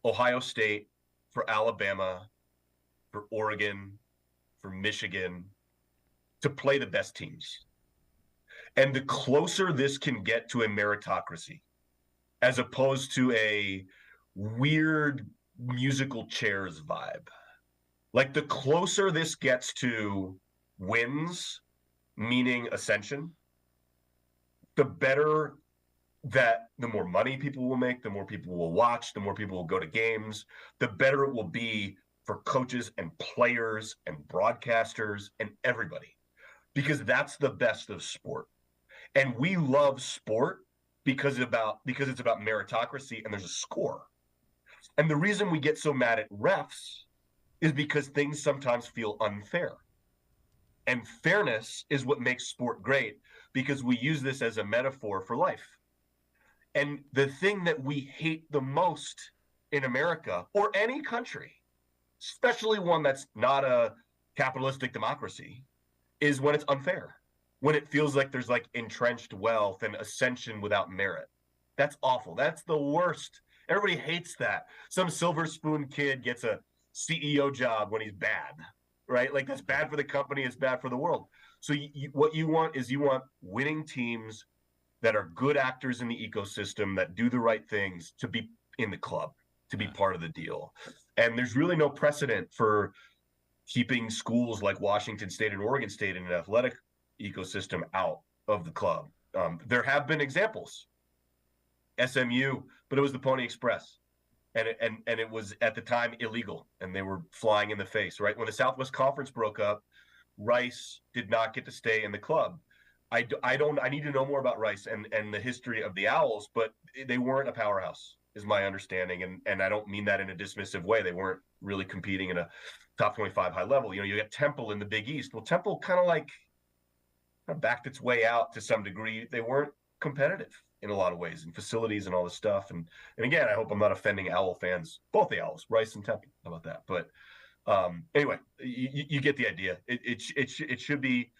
Ohio State, for Alabama, for Oregon, for Michigan to play the best teams. And the closer this can get to a meritocracy, as opposed to a weird musical chairs vibe, the closer this gets to wins meaning ascension, the better that the more money people will make, the more people will watch, the more people will go to games, the better it will be for coaches and players and broadcasters and everybody, because that's the best of sport. And we love sport because it's about meritocracy and there's a score. And the reason we get so mad at refs is because things sometimes feel unfair. And fairness is what makes sport great, because we use this as a metaphor for life. And the thing that we hate the most in America or any country, especially one that's not a capitalistic democracy, is when it's unfair, when it feels like there's like entrenched wealth and ascension without merit. That's awful. That's the worst. Everybody hates that. Some silver spoon kid gets a CEO job when he's bad, right? Like, that's bad for the company. It's bad for the world. So what you want is winning teams that are good actors in the ecosystem, that do the right things to be in the club, to be part of the deal. And there's really no precedent for keeping schools like Washington State and Oregon State in an athletic ecosystem out of the club. There have been examples, SMU, but it was the Pony Express. And it was at the time illegal, and they were flying in the face, right? When the Southwest Conference broke up, Rice did not get to stay in the club. I need to know more about Rice and the history of the Owls, but they weren't a powerhouse, is my understanding. And I don't mean that in a dismissive way. They weren't really competing in a top 25 high level. You got Temple in the Big East. Well, Temple kind of backed its way out to some degree. They weren't competitive in a lot of ways, and facilities and all this stuff. And again, I hope I'm not offending Owl fans, both the Owls, Rice and Temple. How about that? But anyway, you get the idea. It should be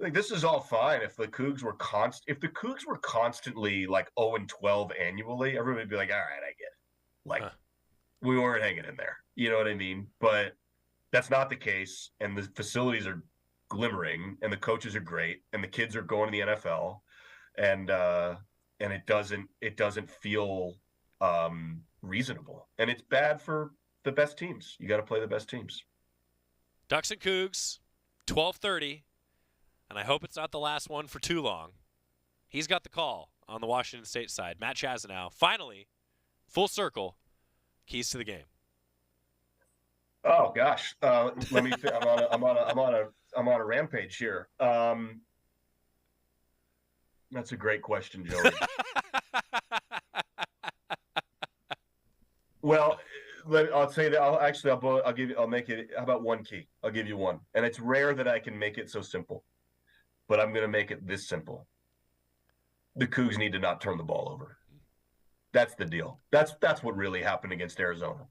like, this is all fine if the Cougs were constantly like 0-12 annually, everybody would be like, all right, I get it. Like, we weren't hanging in there. You know what I mean? But that's not the case. And the facilities are glimmering, and the coaches are great, and the kids are going to the NFL, and it doesn't feel reasonable, and it's bad for the best teams. You got to play the best teams. Ducks and Cougs, 12:30, and I hope it's not the last one for too long. He's got the call on the Washington State side. Matt Chazanow, finally, full circle, keys to the game. Oh gosh, let me. I'm on a rampage here. That's a great question, Joey. Well, I'll say that. I'll make it. How about one key? I'll give you one, and it's rare that I can make it so simple, but I'm going to make it this simple. The Cougs need to not turn the ball over. That's the deal. That's what really happened against Arizona,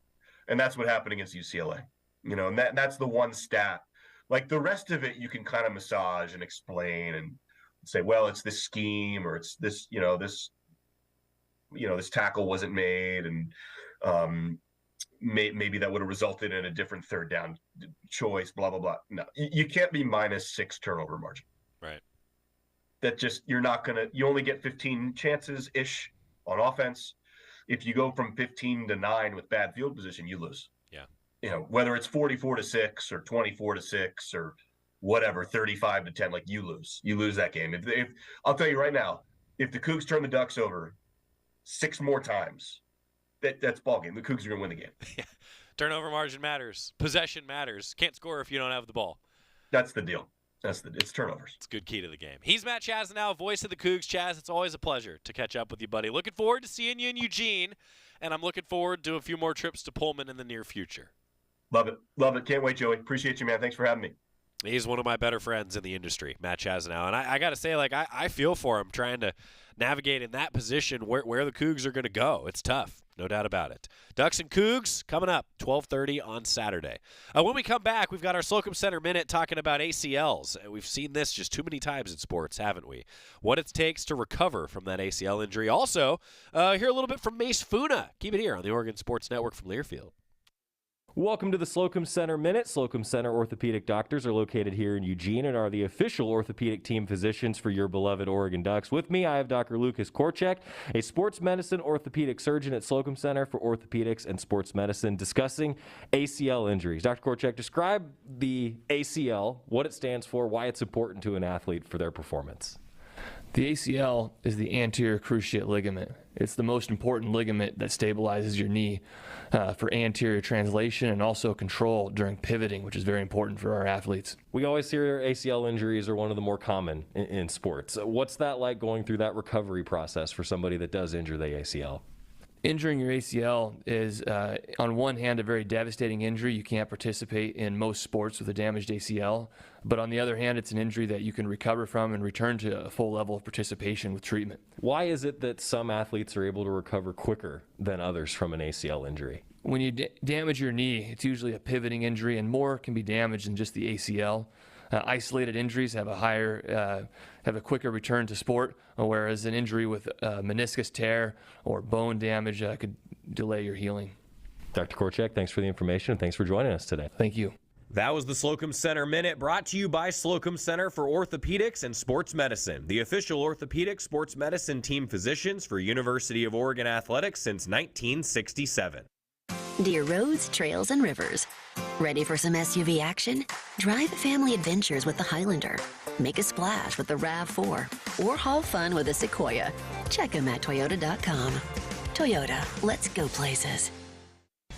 and that's what happened against UCLA. And that's the one stat. Like, the rest of it, you can kind of massage and explain and say, well, it's this scheme, or it's this, this tackle wasn't made, and maybe that would have resulted in a different third down choice, blah, blah, blah. No, you can't be -6 turnover margin. Right. That just, you only get 15 chances ish on offense. If you go from 15 to 9 with bad field position, you lose. Yeah. Whether it's 44-6 or 24-6 or whatever, 35-10, like, you lose that game. If I'll tell you right now, if the Cougs turn the Ducks over 6 more times, that's ball game. The Cougs are going to win the game. Yeah. Turnover margin matters. Possession matters. Can't score if you don't have the ball. That's the deal. It's turnovers. It's a good key to the game. He's Matt Chazanow, voice of the Cougs. Chaz, it's always a pleasure to catch up with you, buddy. Looking forward to seeing you in Eugene, and I'm looking forward to a few more trips to Pullman in the near future. Love it. Love it. Can't wait, Joey. Appreciate you, man. Thanks for having me. He's one of my better friends in the industry, Matt Chazanow. And I got to say, like, I feel for him trying to navigate in that position where the Cougs are going to go. It's tough, no doubt about it. Ducks and Cougs coming up, 12:30 on Saturday. When we come back, we've got our Slocum Center Minute talking about ACLs. We've seen this just too many times in sports, haven't we? What it takes to recover from that ACL injury. Also, hear a little bit from Mace Funa. Keep it here on the Oregon Sports Network from Learfield. Welcome to the Slocum Center Minute. Slocum Center orthopedic doctors are located here in Eugene and are the official orthopedic team physicians for your beloved Oregon Ducks. With me, I have Dr. Lucas Korchek, a sports medicine orthopedic surgeon at Slocum Center for Orthopedics and Sports Medicine, discussing ACL injuries. Dr. Korchek, describe the ACL, what it stands for, why it's important to an athlete for their performance. The ACL is the anterior cruciate ligament. It's the most important ligament that stabilizes your knee for anterior translation and also control during pivoting, which is very important for our athletes. We always hear ACL injuries are one of the more common in sports. What's that like going through that recovery process for somebody that does injure the ACL? Injuring your ACL is, on one hand, a very devastating injury. You can't participate in most sports with a damaged ACL. But on the other hand, it's an injury that you can recover from and return to a full level of participation with treatment. Why is it that some athletes are able to recover quicker than others from an ACL injury? When you damage your knee, it's usually a pivoting injury, and more can be damaged than just the ACL. Isolated injuries have a quicker return to sport, whereas an injury with meniscus tear or bone damage could delay your healing. Dr. Korchek, thanks for the information and thanks for joining us today. Thank you. That was the Slocum Center Minute, brought to you by Slocum Center for Orthopedics and Sports Medicine, the official orthopedic sports medicine team physicians for University of Oregon Athletics since 1967. Dear roads, trails, and rivers. Ready for some SUV action? Drive family adventures with the Highlander. Make a splash with the RAV4. Or haul fun with a Sequoia. Check them at Toyota.com. Toyota, let's go places.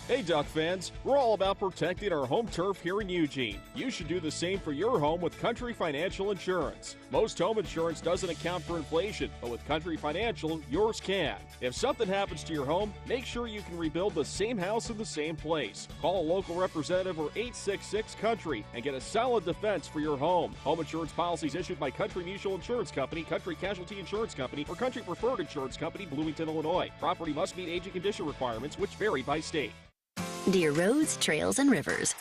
Hey Duck fans, we're all about protecting our home turf here in Eugene. You should do the same for your home with Country Financial Insurance. Most home insurance doesn't account for inflation, but with Country Financial, yours can. If something happens to your home, make sure you can rebuild the same house in the same place. Call a local representative or 866-COUNTRY and get a solid defense for your home. Home insurance policies issued by Country Mutual Insurance Company, Country Casualty Insurance Company, or Country Preferred Insurance Company, Bloomington, Illinois. Property must meet age and condition requirements, which vary by state. Dear roads, trails, and rivers.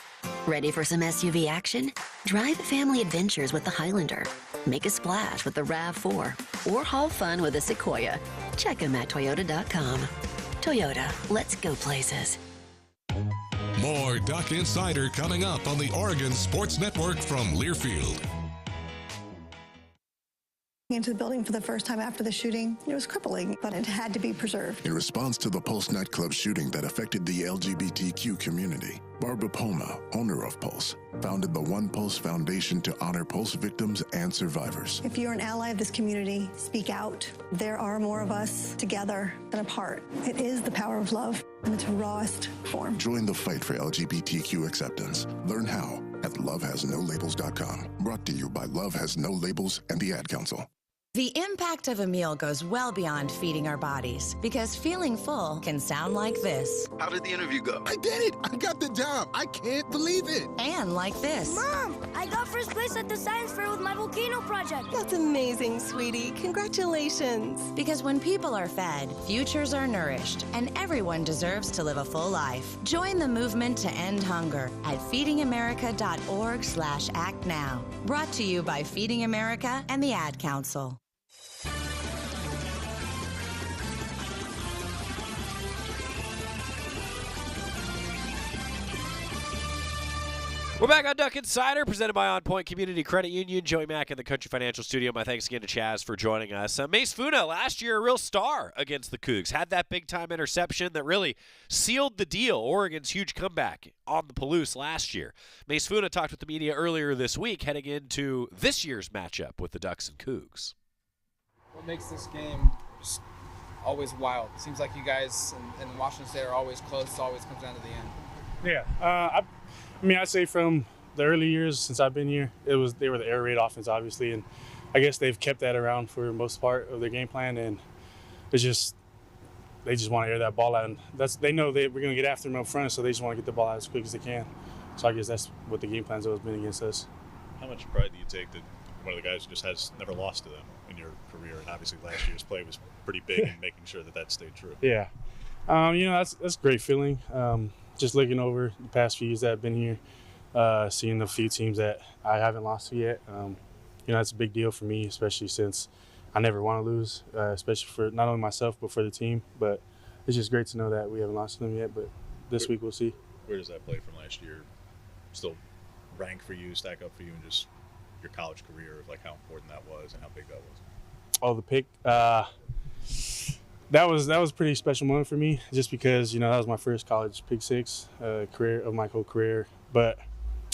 Ready for some SUV action? Drive family adventures with the Highlander. Make a splash with the RAV4. Or haul fun with a Sequoia. Check them at Toyota.com. Toyota, let's go places. More Duck Insider coming up on the Oregon Sports Network from Learfield. Into the building for the first time after the shooting. It was crippling, but it had to be preserved. In response to the Pulse nightclub shooting that affected the LGBTQ community, Barbara Poma, owner of Pulse, founded the One Pulse Foundation to honor Pulse victims and survivors. If you're an ally of this community, speak out. There are more of us together than apart. It is the power of love in its rawest form. Join the fight for LGBTQ acceptance. Learn how at lovehasnolabels.com. Brought to you by Love Has No Labels and the Ad Council. The impact of a meal goes well beyond feeding our bodies, because feeling full can sound like this. How did the interview go? I did it! I got the job! I can't believe it! And like this. Mom, I got first place at the science fair with my volcano project. That's amazing, sweetie. Congratulations. Because when people are fed, futures are nourished, and everyone deserves to live a full life. Join the movement to end hunger at feedingamerica.org/act now. Brought to you by Feeding America and the Ad Council. We're back on Duck Insider, presented by OnPoint Community Credit Union. Joey Mack in the Country Financial Studio. My thanks again to Chaz for joining us. Mace Funa, last year a real star against the Cougs. Had that big-time interception that really sealed the deal. Oregon's huge comeback on the Palouse last year. Mace Funa talked with the media earlier this week, heading into this year's matchup with the Ducks and Cougs. What makes this game just always wild? It seems like you guys in Washington State are always close. It always comes down to the end. Yeah, I mean, I'd say from the early years since I've been here, they were the air raid offense, obviously, and I guess they've kept that around for the most part of their game plan, and it's just they just want to air that ball out, and they know that we're going to get after them up front, so they just want to get the ball out as quick as they can. So I guess that's what the game plan's always been against us. How much pride do you take that one of the guys just has never lost to them in your career, and obviously last year's play was pretty big in making sure that stayed true? Yeah, that's a great feeling. Just looking over the past few years that I've been here, seeing a few teams that I haven't lost to yet, that's a big deal for me, especially since I never want to lose, especially for not only myself but for the team. But it's just great to know that we haven't lost to them yet, but this week we'll see. Where does that play from last year still rank for you, stack up for you, and just your college career, of like how important that was and how big that was? Oh, the pick. That was a pretty special moment for me, just because, that was my first college pick six career of my whole career. But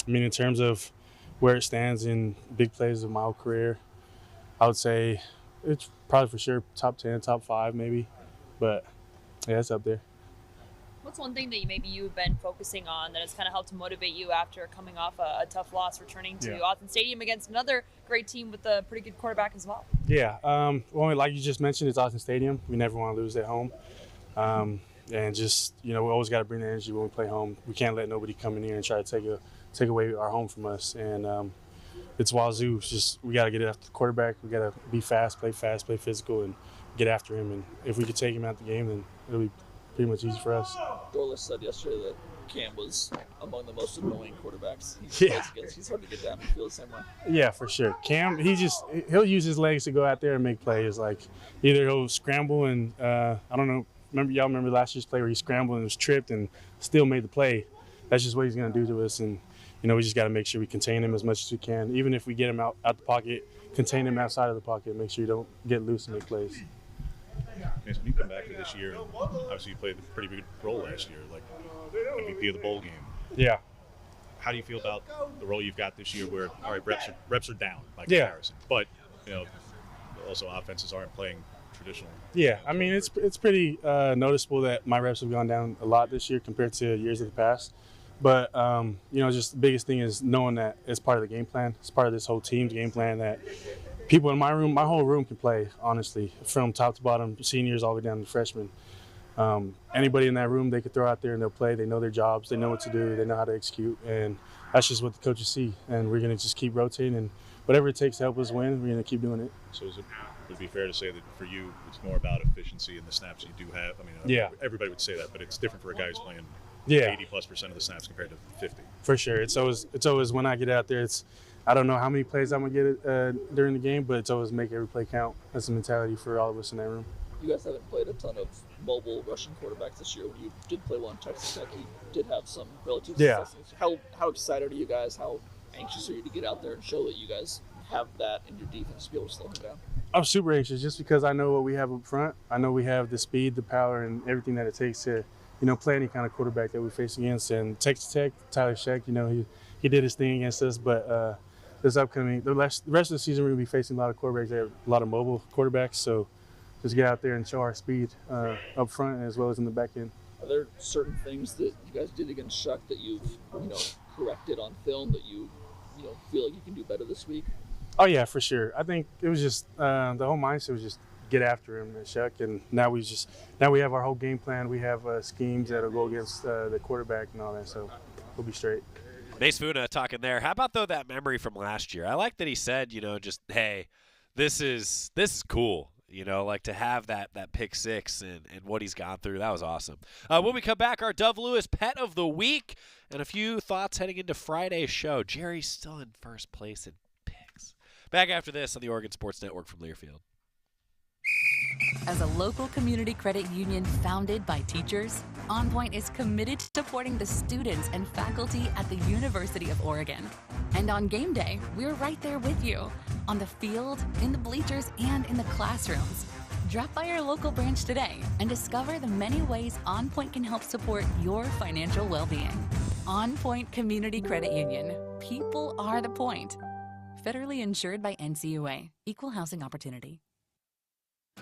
I mean, in terms of where it stands in big plays of my whole career, I would say it's probably for sure top 10, top 5 maybe. But yeah, it's up there. What's one thing that you've been focusing on that has kind of helped to motivate you after coming off a tough loss, returning to Autzen Stadium against another great team with a pretty good quarterback as well? Yeah, well, like you just mentioned, it's Autzen Stadium. We never want to lose at home. And just, we always got to bring the energy when we play home. We can't let nobody come in here and try to take away our home from us. And it's Wazoo. It's just, we got to get it after the quarterback. We got to be fast, play physical, and get after him. And if we could take him out the game, then it'll be pretty much easy for us. Dorless said yesterday that Cam was among the most annoying quarterbacks he's hard to get down. You feel the same way? Yeah, for sure. Cam, he'll use his legs to go out there and make plays. Like, either he'll scramble and I don't know. Remember last year's play where he scrambled and was tripped and still made the play? That's just what he's going to do to us. And we just got to make sure we contain him as much as we can. Even if we get him out the pocket, contain him outside of the pocket. Make sure you don't get loose and make plays. When you come back to this year, obviously you played a pretty big role last year, like MVP of the bowl game. Yeah. How do you feel about the role you've got this year where, all right, reps are down by comparison, but, also offenses aren't playing traditional? Yeah, I mean, it's pretty noticeable that my reps have gone down a lot this year compared to years of the past. But, just the biggest thing is knowing that it's part of the game plan. It's part of this whole team's game plan that people in my room, my whole room can play, honestly, from top to bottom, seniors all the way down to freshmen. Anybody in that room, they could throw out there and they'll play. They know their jobs. They know what to do. They know how to execute. And that's just what the coaches see. And we're going to just keep rotating. And whatever it takes to help us win, we're going to keep doing it. So would it be fair to say that for you, it's more about efficiency in the snaps you do have? I mean, everybody would say that, but it's different for a guy who's playing 80+% of the snaps compared to 50. For sure. It's always when I get out there, I don't know how many plays I'm going to get during the game, but it's always make every play count. That's the mentality for all of us in that room. You guys haven't played a ton of mobile rushing quarterbacks this year. When you did play one in Texas Tech, you did have some relative success. How excited are you guys? How anxious are you to get out there and show that you guys have that in your defense to be able to slow them down? I'm super anxious just because I know what we have up front. I know we have the speed, the power, and everything that it takes to, play any kind of quarterback that we face against. And Texas Tech, Tyler Sheck, he did his thing against us, but the rest of the season we're going to be facing a lot of quarterbacks. They have a lot of mobile quarterbacks, so just get out there and show our speed up front as well as in the back end. Are there certain things that you guys did against Shuck that you've corrected on film that you feel like you can do better this week? Oh yeah, for sure. I think it was just the whole mindset was just get after him and Shuck, and now we have our whole game plan. We have schemes that'll go against the quarterback and all that, so we'll be straight. Mace Funa talking there. How about, though, that memory from last year? I like that he said, just, hey, this is cool, like to have that pick six and what he's gone through. That was awesome. When we come back, our Dove Lewis Pet of the Week and a few thoughts heading into Friday's show. Jerry's still in first place in picks. Back after this on the Oregon Sports Network from Learfield. As a local community credit union founded by teachers, OnPoint is committed to supporting the students and faculty at the University of Oregon. And on game day, we're right there with you, on the field, in the bleachers, and in the classrooms. Drop by our local branch today and discover the many ways OnPoint can help support your financial well-being. OnPoint Community Credit Union. People are the point. Federally insured by NCUA. Equal housing opportunity.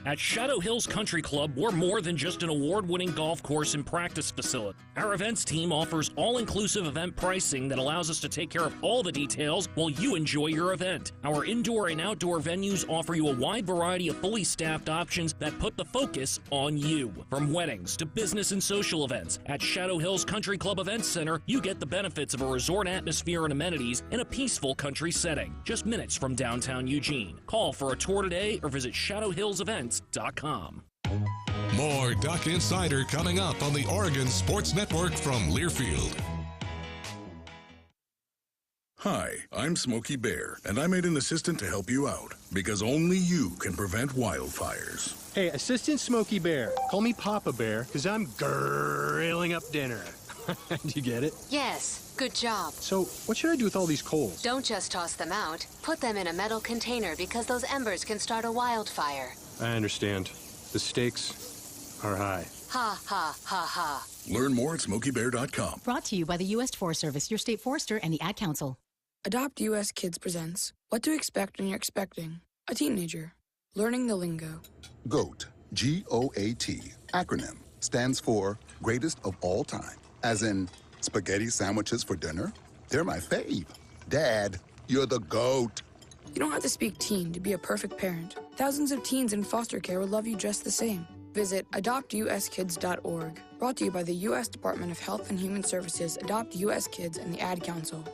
At Shadow Hills Country Club, we're more than just an award-winning golf course and practice facility. Our events team offers all-inclusive event pricing that allows us to take care of all the details while you enjoy your event. Our indoor and outdoor venues offer you a wide variety of fully staffed options that put the focus on you. From weddings to business and social events, at Shadow Hills Country Club Events Center, you get the benefits of a resort atmosphere and amenities in a peaceful country setting, just minutes from downtown Eugene. Call for a tour today or visit shadowhillsevents.com. More Duck Insider coming up on the Oregon Sports Network from Learfield. Hi, I'm Smokey Bear, and I made an assistant to help you out, because only you can prevent wildfires. Hey, Assistant Smokey Bear, call me Papa Bear, because I'm grilling up dinner. Do you get it? Yes, good job. So, what should I do with all these coals? Don't just toss them out. Put them in a metal container because those embers can start a wildfire. I understand. The stakes are high. Ha, ha, ha, ha. Learn more at SmokeyBear.com. Brought to you by the U.S. Forest Service, your state forester, and the Ad Council. Adopt U.S. Kids presents What to Expect When You're Expecting a Teenager. Learning the Lingo. GOAT, G-O-A-T, acronym, stands for Greatest of All Time. As in, spaghetti sandwiches for dinner? They're my fave. Dad, you're the GOAT. You don't have to speak teen to be a perfect parent. Thousands of teens in foster care will love you just the same. Visit adoptuskids.org. Brought to you by the U.S. Department of Health and Human Services, Adopt U.S. Kids, and the Ad Council.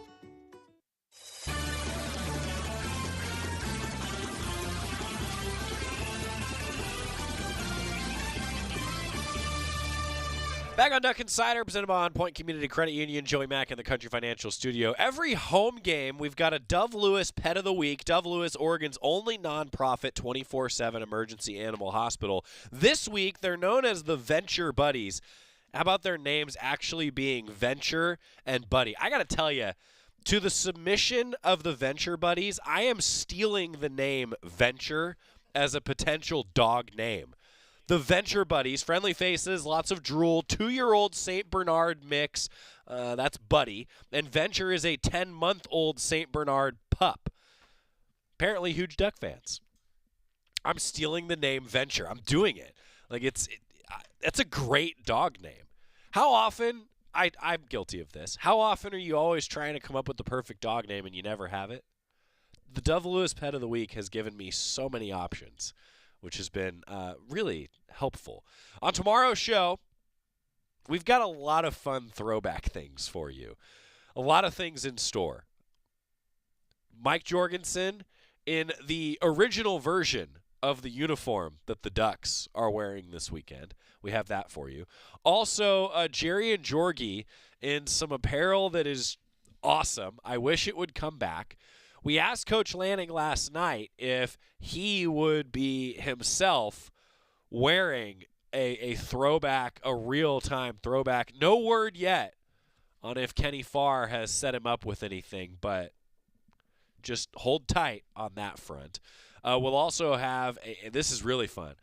Back on Duck Insider, presented by OnPoint Community Credit Union. Joey Mack in the Country Financial Studio. Every home game, we've got a Dove Lewis Pet of the Week. Dove Lewis, Oregon's only nonprofit 24/7 emergency animal hospital. This week, they're known as the Venture Buddies. How about their names actually being Venture and Buddy? I got to tell you, to the submission of the Venture Buddies, I am stealing the name Venture as a potential dog name. The Venture Buddies, friendly faces, lots of drool, 2-year-old St. Bernard mix, that's Buddy, and Venture is a 10-month-old St. Bernard pup. Apparently huge Duck fans. I'm stealing the name Venture. I'm doing it. Like it's a great dog name. How often, I'm guilty of this, how often are you always trying to come up with the perfect dog name and you never have it? The Dove Lewis Pet of the Week has given me so many options, which has been really helpful. On tomorrow's show, we've got a lot of fun throwback things for you. A lot of things in store. Mike Jorgensen in the original version of the uniform that the Ducks are wearing this weekend. We have that for you. Also, Jerry and Jorgie in some apparel that is awesome. I wish it would come back. We asked Coach Lanning last night if he would be himself wearing a throwback, a real-time throwback. No word yet on if Kenny Farr has set him up with anything, but just hold tight on that front. We'll also have, this is really fun.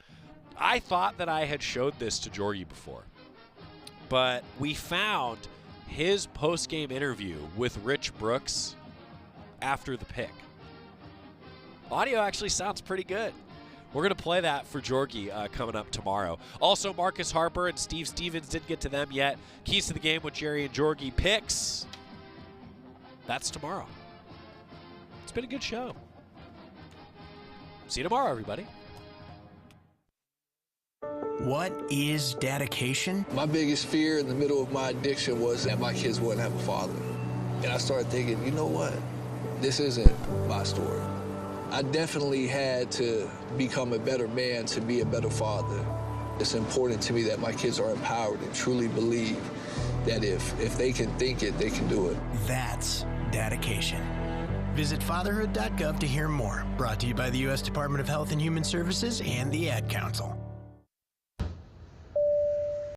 I thought that I had showed this to Jorgie before, but we found his post-game interview with Rich Brooks after the pick. Audio actually sounds pretty good. We're going to play that for Jorgie coming up tomorrow. Also, Marcus Harper and Steve Stevens didn't get to them yet. Keys to the Game with Jerry and Jorgie picks. That's tomorrow. It's been a good show. See you tomorrow, everybody. What is dedication? My biggest fear in the middle of my addiction was that my kids wouldn't have a father. And I started thinking, you know what? This isn't my story. I definitely had to become a better man to be a better father. It's important to me that my kids are empowered and truly believe that if they can think it, they can do it. That's dedication. Visit fatherhood.gov to hear more. Brought to you by the U.S. Department of Health and Human Services and the Ad Council.